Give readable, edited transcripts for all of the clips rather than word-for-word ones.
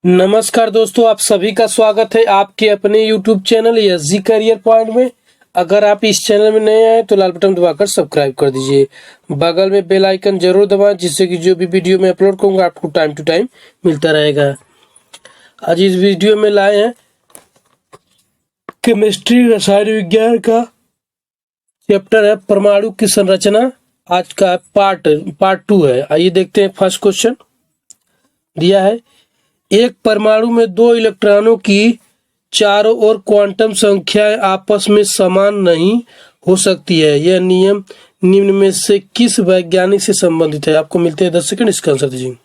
नमस्कार दोस्तों, आप सभी का स्वागत है आपके अपने YouTube channel SG career point में। अगर आप इस चैनल में नए आए तो लाल बटन दबाकर सब्सक्राइब कर दीजिए। बगल में बेल आइकन जरूर दबाएं, जिससे कि जो भी वीडियो मैं अपलोड करूंगा आपको टाइम टू टाइम मिलता रहेगा। आज इस वीडियो में लाए हैं केमिस्ट्री रसायन विज्ञान का चैप्टर है परमाणु की संरचना। आज का पार्ट 2 है। आइए देखते हैं। फर्स्ट क्वेश्चन दिया है, एक परमाणु में दो इलेक्ट्रॉनों की चारों ओर क्वांटम संख्याएं आपस में समान नहीं हो सकती है। यह नियम निम्न में से किस वैज्ञानिक से संबंधित है? आपको मिलते हैं 10 सेकंड, इसका आंसर दीजिए।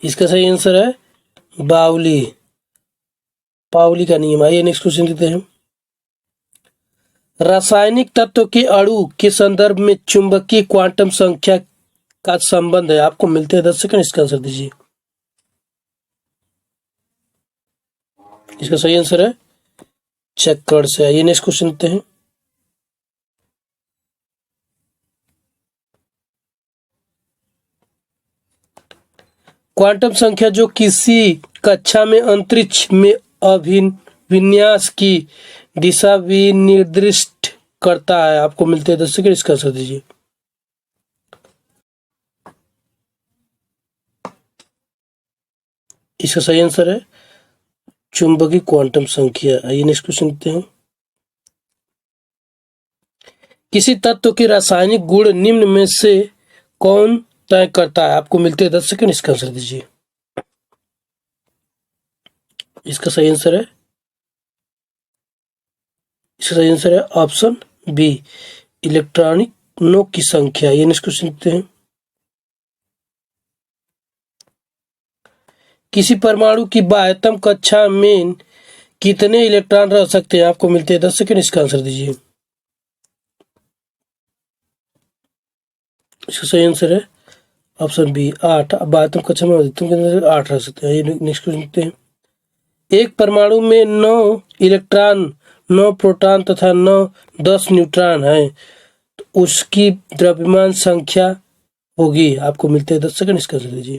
इसका सही आंसर है पाउली का नियम। आइए नेक्स्ट क्वेश्चन देते हैं। रासायनिक तत्व के अणु के संदर्भ में चुंबकीय क्वांटम संख्या का संबंध है। आपको मिलते हैं 10 सेकंड, इसका आंसर दीजिए। इसका सही आंसर है चक्कर से। आइए नेक्स्ट क्वेश्चन देते हैं। क्वांटम संख्या जो किसी कक्षा में अंतरिक्ष में अभिविन्यास की दिशा विनिर्दिष्ट करता है। आपको मिलते हैं 10 सेकंड, इसका आंसर दीजिए। इसका सही आंसर है चुंबकीय क्वांटम संख्या। आइए नेक्स्ट क्वेश्चन देते हैं। किसी तत्व के रासायनिक गुण निम्न में से कौन तय करता है? आपको मिलते हैं 10 सेकंड, इसका आंसर दीजिए। इसका सही आंसर है ऑप्शन बी, इलेक्ट्रॉनों की संख्या। ये नेक्स्ट क्वेश्चन देते हैं। किसी परमाणु की बाह्यतम कक्षा में कितने इलेक्ट्रॉन रह सकते हैं? आपको मिलते हैं 10 सेकंड, इसका आंसर दीजिए। इसका सही आंसर है ऑप्शन बी, 8। बाह्यतम कक्षा में अधिकतम के अंदर 8 रह सकते हैं। ये नेक्स्ट क्वेश्चन देते हैं। एक परमाणु में 9 इलेक्ट्रॉन, 9 प्रोटॉन तथा 10 न्यूट्रॉन है, तो उसकी द्रव्यमान संख्या होगी। आपको मिलते हैं 10 सेकंड, इसका आंसर दीजिए।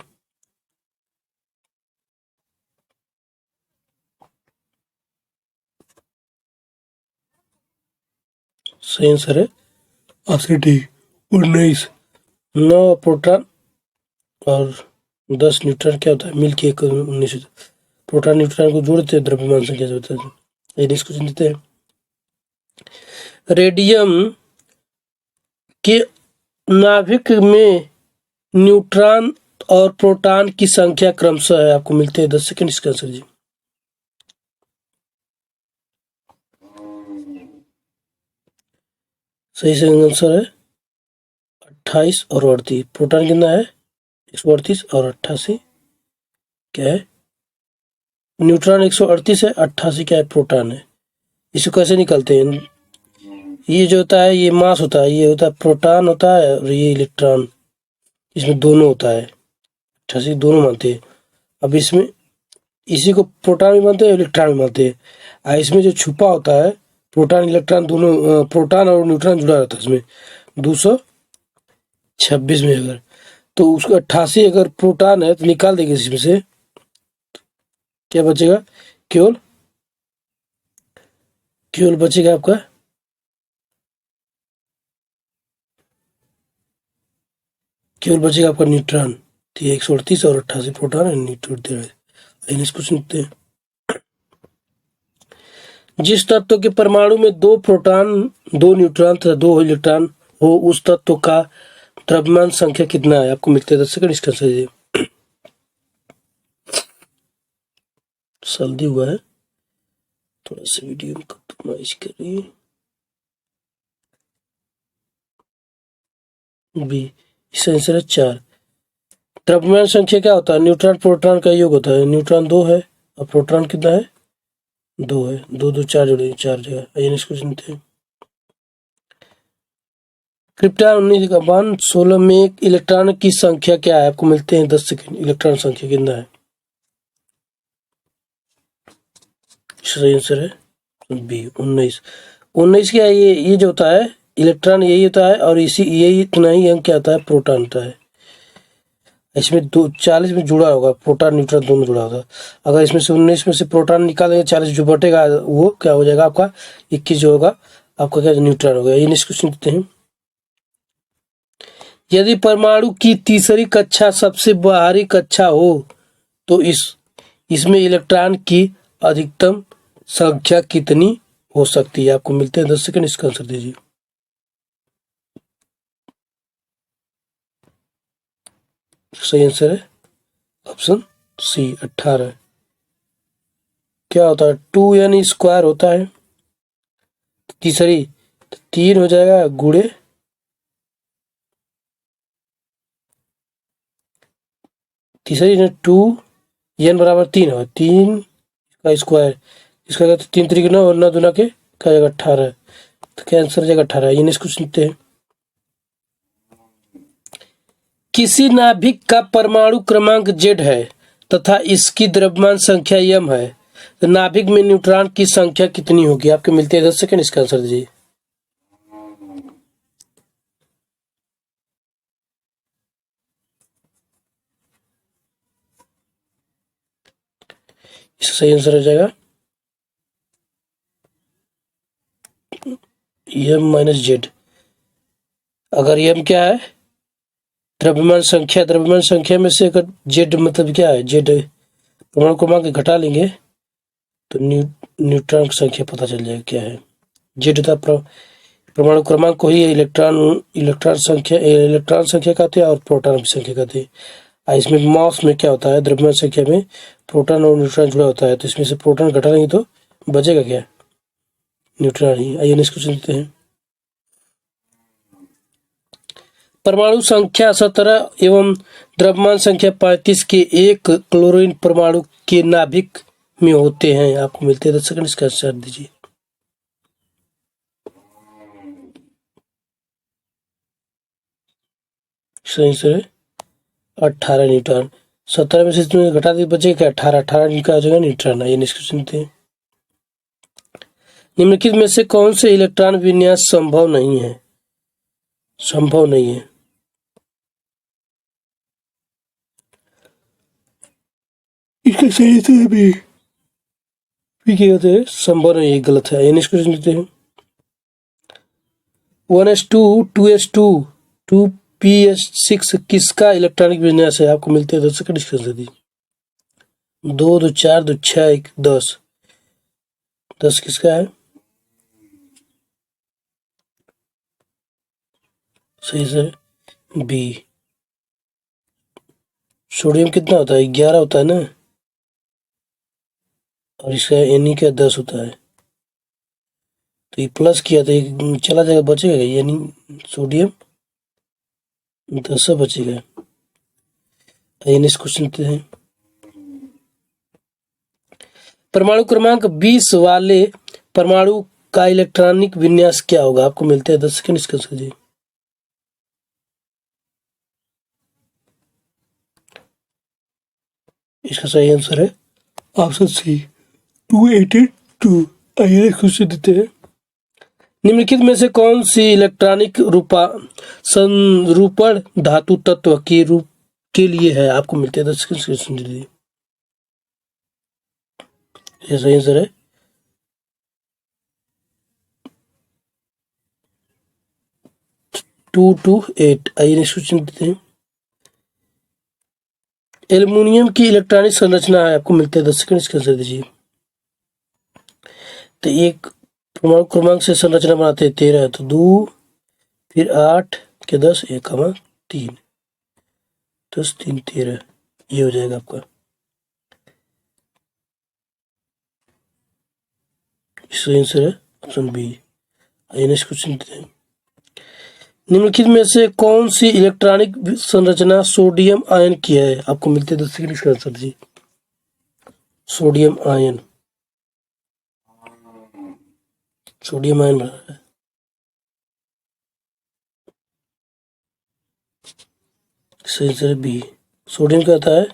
सही आंसर है ऑप्शन डी, 19। 9 प्रोटॉन और 10 न्यूट्रॉन क्या होता है, मिलके एक 19 प्रोटॉन न्यूट्रॉन को जोड़ते हैं, द्रव्यमान संख्या जो होता है। ये नेक्स्ट क्वेश्चन देते हैं। रेडियम के नाभिक में न्यूट्रॉन और प्रोटॉन की संख्या क्रमशः है। आपको मिलते हैं 10 सेकंड, इसका आंसर दीजिए। सही आंसर है 28 और 38। प्रोटॉन कितना है? 138 और 88 क्या है? न्यूट्रॉन 138 है, 88 क्या है? प्रोटॉन है। इसको कैसे निकालते हैं? ये जो होता है ये मास होता है, ये होता है प्रोटॉन होता है और ये इलेक्ट्रॉन, इसमें दोनों होता है। 88 दोनों मानते हैं। अब इसमें इसी को प्रोटॉन भी मानते हैं, इलेक्ट्रॉन भी मानते हैं। इसमें जो छुपा होता है प्रोटॉन इलेक्ट्रॉन दोनों, प्रोटॉन और न्यूट्रॉन जुड़ा रहता है इसमें 226 में। अगर तो उसको 88 अगर प्रोटॉन है तो निकाल देंगे इसमें से, क्या बचेगा? केवल बचेगा आपका न्यूट्रॉन। तो ये 138 और 88 प्रोटॉन है, न्यूट्रॉन दे रहे हैं। इसको सुनते हैं। जिस तत्व के परमाणु में 2 प्रोटॉन, 2 न्यूट्रॉन तथा 2 इलेक्ट्रॉन हो, उस तत्व का द्रव्यमान संख्या कितना है? आपको मिलते हैं 10 सेकंड, इसका आंसर दीजिए। जल्दी हुआ है, थोड़ा सा वीडियो में कस्टमाइज करिए। बी, इसका आंसर है 4। द्रव्यमान संख्या क्या होता है? न्यूट्रॉन प्रोटॉन का योग होता है। न्यूट्रॉन 2 है और प्रोटॉन कितना है? 2 है। 2 2 4 जोड़े 4 जगह। आइए इसको सुनते हैं। कृपया 19 में एक इलेक्ट्रॉन की संख्या क्या है? आपको मिलते हैं 10 सेकेंड। इलेक्ट्रॉन संख्या कितना है? सही आंसर है बी 19। 19 क्या है? ये जो होता है इलेक्ट्रॉन यही होता है, और इसी यही इतना ही अंक क्या होता है? प्रोटॉन होता है। इसमें 40 में जुड़ा होगा, प्रोटॉन न्यूट्रॉन दोनों जुड़ा होगा। अगर इसमें से 19 में से प्रोटॉन निकालेंगे, 40 जो बटेगा वो क्या हो जाएगा आपका? 21 जो होगा आपका क्या? न्यूट्रॉन होगा। ये नेक्स्ट क्वेश्चन देते हैं। यदि परमाणु की तीसरी कक्षा सबसे बाहरी कक्षा हो तो इसमें इलेक्ट्रॉन की अधिकतम संख्या कितनी हो सकती है? आपको मिलते हैं 10 सेकंड। इसका आंसर दीजिए। सही आंसर है ऑप्शन सी 18। क्या होता है? 2n स्क्वायर होता है तीसरी, तो 3 हो जाएगा गुणे तीसरी ने 2n बराबर 3 हो, 3 का स्क्वायर, इसका क्या? 3 तरीके 9 और 9 दूना के क्या जाएगा? 18। तो क्या आंसर हो जाएगा? 18। ये नेक्स्ट क्वेश्चन देखते हैं। किसी नाभिक का परमाणु क्रमांक Z है तथा इसकी द्रव्यमान संख्या m है, तो नाभिक में न्यूट्रॉन की संख्या कितनी होगी? आपके मिलते हैं 10 सेकंड। इसका आंसर दीजिए। इसका सही आंसर हो जाएगा m-z। अगर m क्या है? द्रव्यमान संख्या। द्रव्यमान संख्या में से अगर Z मतलब क्या है? Z परमाणु क्रमांक घटा लेंगे तो न्यूट्रॉन की संख्या पता चल जाएगा क्या है। Z होता है परमाणु क्रमांक को ही इलेक्ट्रॉन संख्या कहते हैं और प्रोटॉन की संख्या कहते हैं। इसमें मास में क्या होता है? द्रव्यमान संख्या में प्रोटॉन और न्यूट्रॉन जुड़ा होता है, तो इसमें से प्रोटॉन घटा लेंगे तो बचेगा क्या? न्यूट्रॉन ही। आइए नेक्स्ट क्वेश्चन देखते हैं। परमाणु संख्या 17 एवं द्रव्यमान संख्या 35 के एक क्लोरीन परमाणु के नाभिक में होते हैं। आपको मिलते हैं 10 सेकंड। इसका आंसर दीजिए। सही आंसर है 18 न्यूट्रॉन। 17 में से इसमें घटा दी बचेगा क्या? 18। 18 का आ जाएगा न्यूट्रॉन। ये नेक्स्ट क्वेश्चन देखते हैं। निम्नलिखित में से कौन से इलेक्ट्रॉन विन्यास संभव नहीं है? संभव नहीं है। इसका सही आंसर भी क्या कहते हैं? संभव नहीं है, गलत है। ये नेक्स्ट क्वेश्चन देखते हैं। 1s2 2s2 2p6 किसका इलेक्ट्रॉनिक विन्यास है? आपको मिलते हैं 10 सेकंड। इसका आंसर दीजिए। 2 2 4 2 6 1 10। 10 किसका है? सही से बी। सोडियम कितना होता है? 11 होता है ना, और इसका एनी का 10 होता है, तो ये प्लस किया तो ये चला जाएगा, बचेगा यानी सोडियम 10 बचेगा। नेक्स्ट क्वेश्चन लेते हैं। परमाणु क्रमांक 20 वाले परमाणु का इलेक्ट्रॉनिक विन्यास क्या होगा? आपको मिलते हैं 10 सेकंड। इसका आंसर दीजिए। इसका सही आंसर है ऑप्शन सी 282। आइए क्वेश्चन देते हैं। निम्नलिखित में से कौन सी इलेक्ट्रॉनिक संरूपण धातु तत्व के रूप के लिए है? आपको मिलते हैं 10 सेकंड। क्वेश्चन दीजिए। ये सही आंसर है 228। आइए नेक्स्ट क्वेश्चन देते हैं। एल्युमिनियम की इलेक्ट्रॉनिक संरचना है। आपको मिलते हैं 10 सेकंड। इसका आंसर दीजिए। तो एक परमाणु क्रमांक से संरचना बनाते हैं 13, तो 2 फिर 8 के 10 1 3 10 3 13। ये हो जाएगा आपका। इसका आंसर है ऑप्शन बी। आइए नेक्स्ट क्वेश्चन देते हैं। निम्नलिखित में से कौन सी इलेक्ट्रॉनिक संरचना सोडियम आयन की है? आपको मिलते हैं 10 सेकंड। इसका आंसर दीजिए। Sodium ion. सोडियम आयन बना है। सही आंसर बी। सोडियम का आता है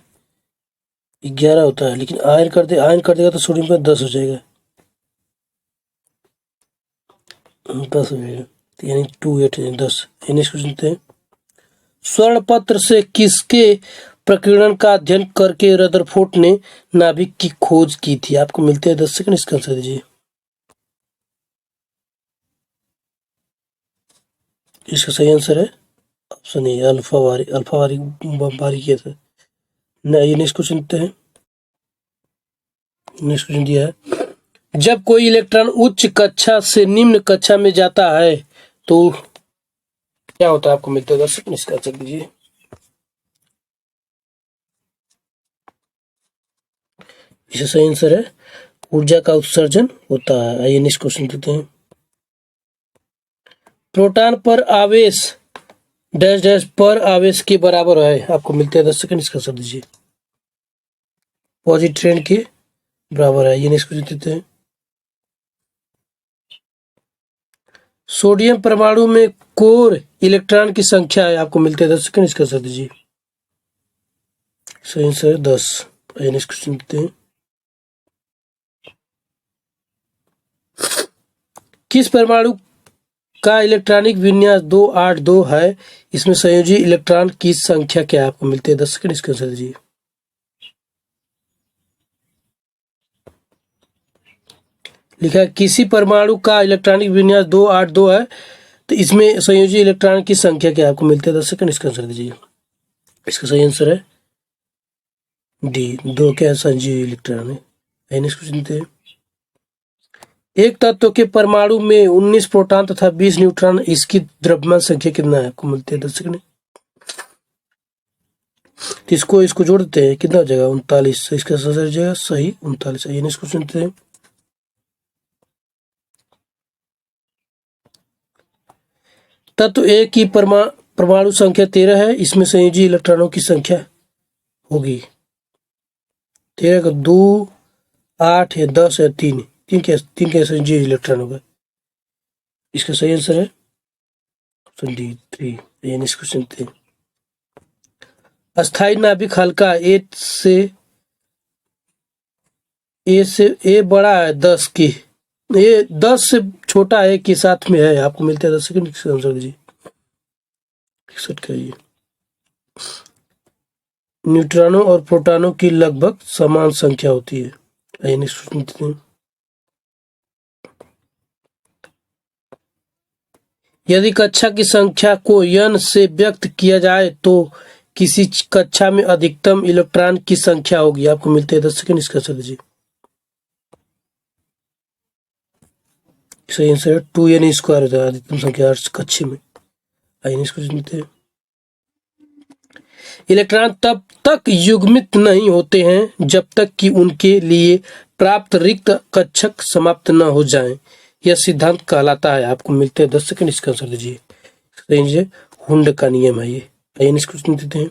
11 होता है, लेकिन आयन कर देगा तो सोडियम का 10 हो जाएगा, 10 हो जाएगा, तो यानी 2 8 10। नेक्स्ट क्वेश्चन देखते हैं। स्वर्ण पत्र से किसके प्रकीर्णन का अध्ययन करके रदरफोर्ड ने नाभिक की खोज की थी? आपको मिलते हैं 10 सेकंड, इसका आंसर दीजिए। इसका सही आंसर है ऑप्शन ए, अल्फा वारी किया था। ये नेक्स्ट क्वेश्चन देखते हैं। नेक्स्ट क्वेश्चन दिया है, जब कोई इलेक्ट्रॉन उच्च कक्षा से निम्न कक्षा में जाता है तो क्या होता है? आपको मिलते हैं 10 सेकंड, इसका आंसर दीजिए। इसका सही आंसर है ऊर्जा का उत्सर्जन होता है। आइए नेक्स्ट क्वेश्चन देखते हैं। प्रोटॉन पर आवेश डैश डैश पर आवेश के बराबर है। आपको मिलते हैं 10 सेकंड, इसका आंसर दीजिए। पॉजिट्रेन के बराबर है। ये नेक्स्ट क्वेश्चन देते हैं। सोडियम परमाणु में कोर इलेक्ट्रॉन की संख्या है। आपको मिलते हैं 10 सेकंड, इसका आंसर दीजिए। सही आंसर है 10। आइए नेक्स्ट क्वेश्चन देते हैं। किस परमाणु का इलेक्ट्रॉनिक विन्यास 282 है? इसमें संयोजी इलेक्ट्रॉन की संख्या क्या है? आपको मिलते हैं 10 सेकंड, इसका आंसर दीजिए। लिखा है किसी परमाणु का इलेक्ट्रॉनिक विन्यास 282 है, तो इसमें संयोजी इलेक्ट्रॉन की संख्या क्या है? आपको मिलते हैं 10 सेकंड, इसका आंसर दीजिए। इसका सही आंसर है डी, 2 क्या है संयोजी इलेक्ट्रॉन है। नेक्स्ट क्वेश्चन देते हैं। एक तत्व के परमाणु में 19 प्रोटॉन तथा 20 न्यूट्रॉन, इसकी द्रव्यमान संख्या कितना है? आपको मिलते हैं 10 सेकंड। तो इसको जोड़ देते हैं, कितना हो जाएगा? 39। इसका आंसर हो जाएगा सही 39। ये नेक्स्ट क्वेश्चन देते हैं। तत्व ए की परमाणु संख्या 13 है, इसमें संयोजी इलेक्ट्रॉनों की संख्या होगी 13 का 2 8 या 10 या 3। तीन का संयोजी इलेक्ट्रॉन होगा। इसका सही आंसर है ऑप्शन डी 3। ये नेक्स्ट क्वेश्चन देते हैं। अस्थाई नाभिक हल्का ए बड़ा है 10 की, ये 10 से छोटा है कि साथ में है? आपको मिलता है 10 सेकंड, इसका आंसर दीजिए। 61 का ये न्यूट्रॉनों और प्रोटॉनों की लगभग समान संख्या होती है। आइए नेक्स्ट क्वेश्चन देते हैं। यदि कक्षा की संख्या को n से व्यक्त किया जाए तो किसी कक्षा में अधिकतम इलेक्ट्रॉन की संख्या होगी? आपको मिलते हैं 10 सेकंड, इसका आंसर दीजिए। सही आंसर है 2n स्क्वायर होता है अधिकतम संख्या कक्षे में। आइए नेक्स्ट क्वेश्चन देते हैं। इलेक्ट्रॉन तब तक युग्मित नहीं होते हैं जब तक कि उनके लिए प्राप्त रिक्त कक्षक समाप्त न हो जाएं। यह सिद्धांत कहलाता है। आपको मिलते हैं 10 सेकंड, इसका आंसर दीजिए। हुंड का नियम है ये। आइए नेक्स्ट क्वेश्चन देते हैं।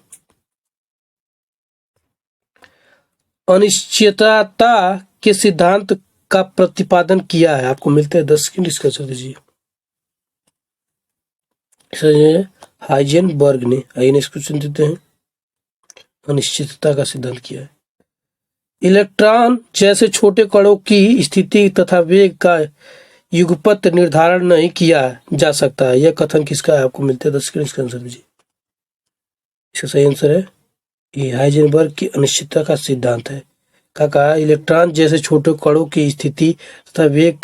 अनिश्चितता के सिद्धांत का प्रतिपादन किया है। आपको मिलते हैं 10 सेकंड, इसका आंसर दीजिए। हाइजेनबर्ग ने। आइए नेक्स्ट क्वेश्चन देते हैं। अनिश्चितता का सिद्धांत किया है। इलेक्ट्रॉन जैसे छोटे कणों की स्थिति तथा वेग का युगपत निर्धारण नहीं किया जा सकता है। यह कथन किसका है? आपको मिलते हैं 10 सेकंड, इसका आंसर दीजिए। इसका सही आंसर है ये हाइजेनबर्ग की अनिश्चितता का सिद्धांत है। कहा इलेक्ट्रॉन जैसे छोटे कणों की स्थिति तथा वेग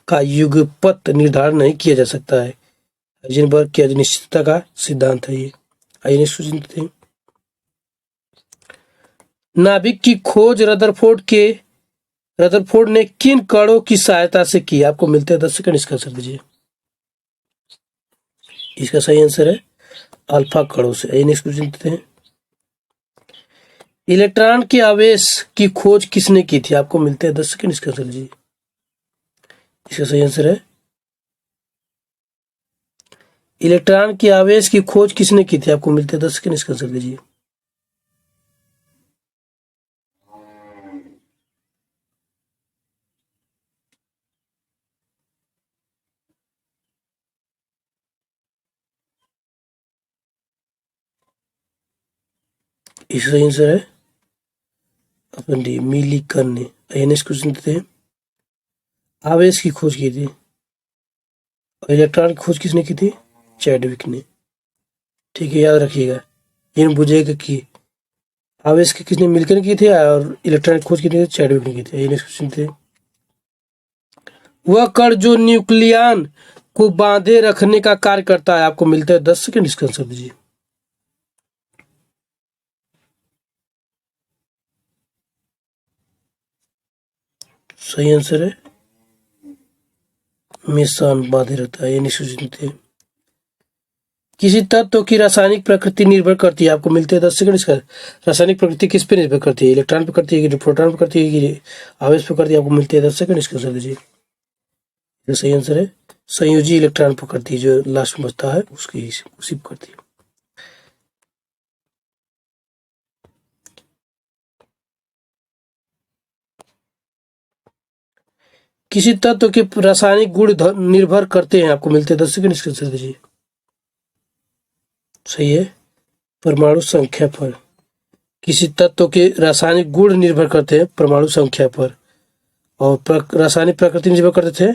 का युगपत निर्धारण नहीं किया जा सकता है। हाइजेनबर्ग की अनिश्चितता का सिद्धांत है ये। आइए नेक्स्ट क्वेश्चन देखते हैं। नाभिक की खोज रदरफोर्ड ने किन कणों की सहायता से की? आपको मिलते हैं 10 सेकंड, इसका आंसर दीजिए। इसका सही आंसर है अल्फा कणों से। आइए नेक्स्ट क्वेश्चन देते हैं। इलेक्ट्रॉन के आवेश की खोज किसने की थी? आपको मिलते हैं 10 सेकंड, इसका आंसर दीजिए। इसका सही आंसर है इलेक्ट्रॉन के आवेश की खोज किसने की थी? आपको मिलते हैं 10 सेकंड, इसका आंसर दीजिए। इसका सही आंसर है ऑप्शन डी, मिलीकन ने। नेक्स्ट क्वेश्चन देते हैं, आवेश की खोज की थी और इलेक्ट्रॉन की खोज किसने की थी? चैडविक ने। ठीक है, याद रखिएगा, इन बुझेगा कि आवेश की किसने मिलकर की थी और इलेक्ट्रॉन की खोज की थी? चैडविक ने की थी। नेक्स्ट क्वेश्चन थे, वह कण जो न्यूक्लियन को बांधे रखने का कार्य करता है। आपको मिलता है 10 सेकंड, इसका आंसर दीजिए। सही आंसर है मेसान, बांधे रहता है। नेक्स्ट क्वेश्चन थे, किसी तत्व की रासायनिक प्रकृति निर्भर करती है। आपको मिलते हैं 10 सेकंड, इसका रासायनिक प्रकृति किस पे निर्भर करती है? इलेक्ट्रॉन पे करती है कि प्रोटॉन पे करती है कि आवेश पे करती है? आपको मिलते हैं 10 सेकंड, इसका आंसर दीजिए। जो सही आंसर है संयोजी इलेक्ट्रॉन पे करती है, जो लास्ट में बचता है उसकी उसी पे करती है। किसी तत्व के रासायनिक गुण निर्भर करते हैं। आपको मिलते हैं 10 सेकंड, इसका आंसर दीजिए। सही है परमाणु संख्या पर। किसी तत्व के रासायनिक गुण निर्भर करते हैं परमाणु संख्या पर, और रासायनिक प्रकृति निर्भर करते थे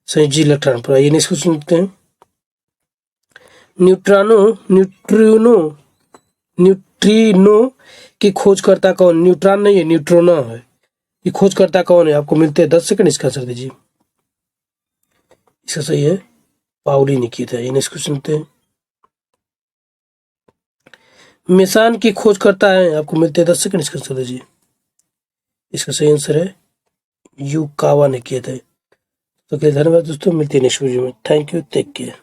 संयोजी इलेक्ट्रॉन पर। आइए नेक्स्ट क्वेश्चन देखते हैं, न्यूट्रिनो की खोजकर्ता कौन? न्यूट्रॉन नहीं है, न्यूट्रोनो है। ये खोजकर्ता कौन है? आपको मिलते हैं 10 सेकंड, इसका आंसर दीजिए। इसका सही है पाउली ने किया था। नेक्स्ट क्वेश्चन देखते हैं, मेसान की खोज करता है। आपको मिलते हैं 10 सेकंड, इसका आंसर दीजिए। इसका सही आंसर है युकावा ने किया था। तो धन्यवाद दोस्तों, मिलते हैं नेक्स्ट वीडियो में। Thank you, take care.